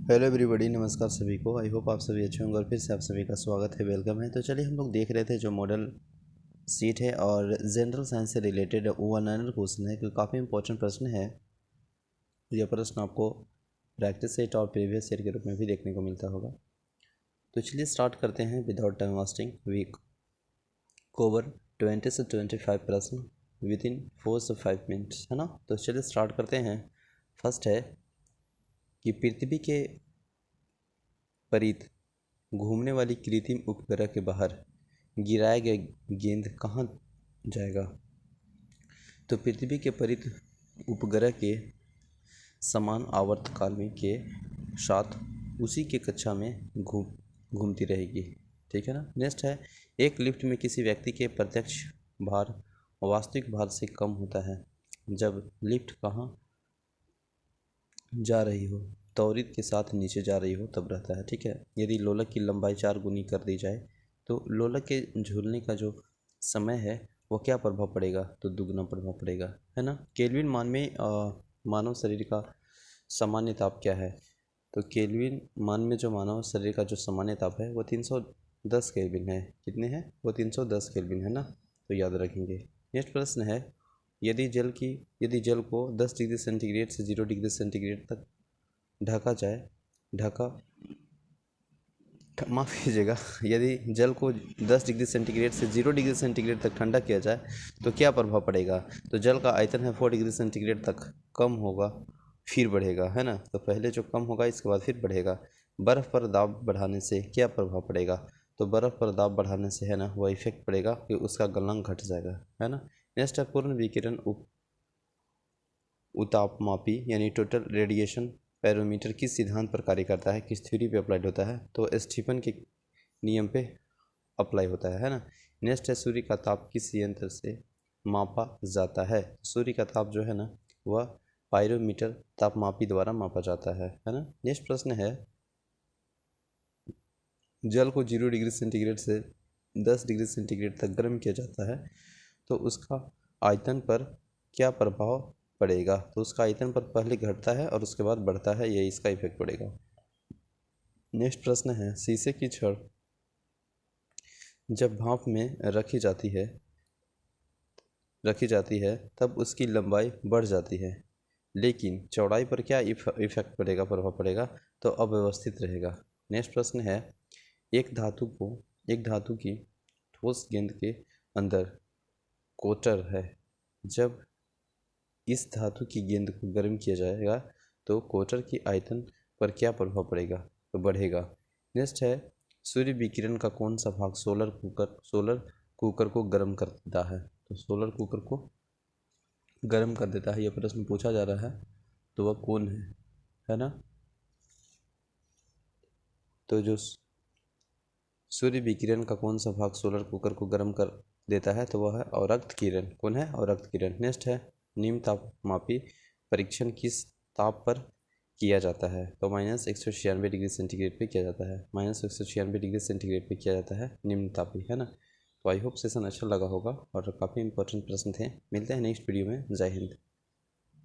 Hello everybody, नमस्कार सभी को। आई होप आप सभी अच्छे होंगे और फिर से आप सभी का स्वागत है, वेलकम है। तो चलिए हम लोग देख रहे थे जो मॉडल सीट है और जनरल साइंस से रिलेटेड वन लाइनर क्वेश्चन है, क्योंकि काफ़ी इंपॉर्टेंट प्रश्न है। यह प्रश्न आपको प्रैक्टिस सेट और प्रीवियस ईयर के रूप में भी देखने को मिलता होगा। तो चलिए स्टार्ट करते हैं without time wasting. Week cover 20 से 25 प्रश्न विद इन 4 से 5 मिनट्स, है ना। तो चलिए स्टार्ट करते हैं। फर्स्ट है कि पृथ्वी के परित घूमने वाली कृत्रिम उपग्रह के बाहर गिराया गया गेंद कहाँ जाएगा। तो पृथ्वी के परित उपग्रह के समान आवर्तकाल में के साथ उसी के कक्षा में घूमती रहेगी, ठीक है ना। नेक्स्ट है, एक लिफ्ट में किसी व्यक्ति के प्रत्यक्ष भार वास्तविक भार से कम होता है जब लिफ्ट कहाँ जा रही हो, त्वरित के साथ नीचे जा रही हो तब रहता है, ठीक है। यदि लोलक की लंबाई 4 गुनी कर दी जाए तो लोलक के झूलने का जो समय है वो क्या प्रभाव पड़ेगा, तो दुगना प्रभाव पड़ेगा, है ना। केल्विन मान में मानव शरीर का सामान्य ताप क्या है। तो केल्विन मान में जो मानव शरीर का जो सामान्य ताप है वो 310 केल्विन है। कितने हैं वो 310 केल्विन, है ना। तो याद रखेंगे। नेक्स्ट प्रश्न है, यदि जल को 10 डिग्री सेंटीग्रेड से 0 डिग्री सेंटीग्रेड तक माफ़ कीजिएगा, यदि जल को 10 डिग्री सेंटीग्रेड से 0 डिग्री सेंटीग्रेड तक ठंडा किया जाए तो क्या प्रभाव पड़ेगा। तो जल का आयतन है 4 डिग्री सेंटीग्रेड तक कम होगा फिर बढ़ेगा, है ना। तो पहले जो कम होगा इसके बाद फिर बढ़ेगा। बर्फ़ पर दाब बढ़ाने से क्या प्रभाव पड़ेगा। तो बर्फ़ पर दाब बढ़ाने से, है ना, वह इफेक्ट पड़ेगा कि उसका गलनांक घट जाएगा, है ना। नेक्स्ट है, पूर्ण विकिरण उतापमापी यानी टोटल रेडिएशन पैरोमीटर किस सिद्धांत पर कार्य करता है, किस थ्योरी पे अप्लाइड होता है। तो स्टीफन के नियम पे अप्लाई होता है ना। नेक्स्ट है, सूर्य का ताप किस यंत्र से मापा जाता है। सूर्य का ताप जो है ना वह पायरोमीटर तापमापी द्वारा मापा जाता है ना। नेक्स्ट प्रश्न है, जल को 0 डिग्री सेंटीग्रेड से 10 डिग्री सेंटीग्रेड तक गर्म किया जाता है तो उसका आयतन पर क्या प्रभाव पड़ेगा। तो उसका आयतन पर पहले घटता है और उसके बाद बढ़ता है, यही इसका इफेक्ट पड़ेगा। नेक्स्ट प्रश्न है, शीशे की छड़ जब भाप में रखी जाती है तब उसकी लंबाई बढ़ जाती है, लेकिन चौड़ाई पर क्या इफेक्ट पड़ेगा, प्रभाव पड़ेगा। तो अव्यवस्थित रहेगा। नेक्स्ट प्रश्न है, एक धातु की ठोस गेंद के अंदर कोटर है, जब इस धातु की गेंद को गर्म किया जाएगा तो कोटर की आयतन पर क्या प्रभाव पड़ेगा, तो बढ़ेगा। नेक्स्ट है, सूर्य विकिरण का कौन सा भाग सोलर कुकर को गर्म कर देता है। तो सोलर कुकर को गर्म कर देता है, यह प्रश्न पूछा जा रहा है, तो वह कौन है ना। तो जो सूर्य विकिरण का कौन सा भाग सोलर कुकर को गर्म कर देता है, तो वह है अवरक्त किरण। कौन है, अवरक्त किरण। नेक्स्ट है, निम्न तापमापी परीक्षण किस ताप पर किया जाता है। तो -196 डिग्री सेंटीग्रेड पे किया जाता है। -196 डिग्री सेंटीग्रेड पे किया जाता है निम्न तापी, है ना। तो आई होप सेशन अच्छा लगा होगा और काफ़ी इंपॉर्टेंट प्रश्न थे। मिलते हैं नेक्स्ट वीडियो में। जय हिंद।